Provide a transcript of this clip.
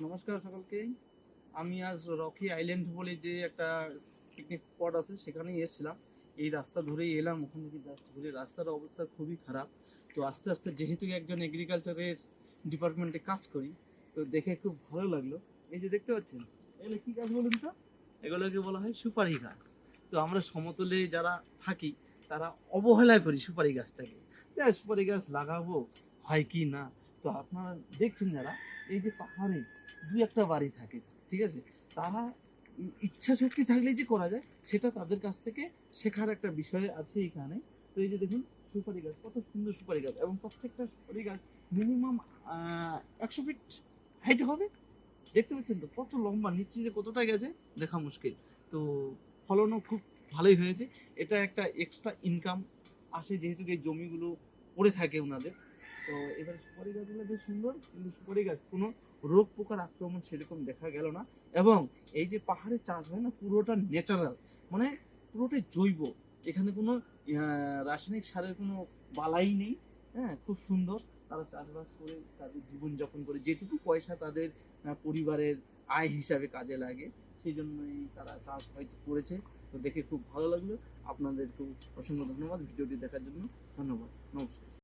নমস্কার সকলকে। আমি আজ রকি আইল্যান্ড বলে যে একটা পিকনিক স্পট আছে সেখানেই এসেছিলাম। এই রাস্তা ধরেই এলাম, ওখান থেকে জাস্ট ঘুরে। রাস্তার অবস্থা খুবই খারাপ। তো আস্তে আস্তে যেহেতু একজন এগ্রিকালচারের ডিপার্টমেন্টে কাজ করি, তো দেখে খুব ভালো লাগলো। এই যে দেখতে পাচ্ছেন, এগুলো কি গাছ বলুন তো? এগুলোকে বলা হয় সুপারি গাছ। তো আমরা সমতলে যারা থাকি তারা অবহেলায় করি সুপারি গাছটাকে, যে সুপারি গাছ লাগাবো, হয় কি না। তো আপনারা দেখছেন যারা, এই যে পাহাড়ে দুই একটা বাড়ি থাকে, ঠিক আছে, তারা ইচ্ছা শক্তি থাকলে যে করা যায় সেটা তাদের কাছ থেকে শেখার একটা বিষয় আছে এখানে। তো এই যে দেখুন, সুপারি গাছ, কত সুন্দর সুপারি গাছ, এবং প্রত্যেকটা সুপারি গাছ মিনিমাম 100 ফিট হাইট হবে। দেখতে পাচ্ছেন তো কত লম্বা, নিচে যে কতটা গেছে দেখা মুশকিল। তো ফলনও খুব ভালোই হয়েছে। এটা একটা এক্সট্রা ইনকাম আসে, যেহেতু এই জমিগুলো পড়ে থাকে ওনাদের। তো এবার সুপারি গাছগুলো বেশ সুন্দর, কিন্তু সুপারি গাছ কোনো রোগ পোকার আক্রমণ সেরকম দেখা গেল না। এবং এই যে পাহাড়ে চাষ হয় না, পুরোটা ন্যাচারাল, মানে পুরোটাই জৈব। এখানে কোনো রাসায়নিক সারের কোনো বালাই নেই। হ্যাঁ, খুব সুন্দর। তারা চাষবাস করে তাদের জীবনযাপন করে, যেটুকু পয়সা তাদের পরিবারের আয় হিসাবে কাজে লাগে, সেই জন্যই তারা চাষ হয়তো করেছে। তো দেখে খুব ভালো লাগলো। আপনাদেরকেও অসংখ্য ধন্যবাদ ভিডিওটি দেখার জন্য। ধন্যবাদ, নমস্কার।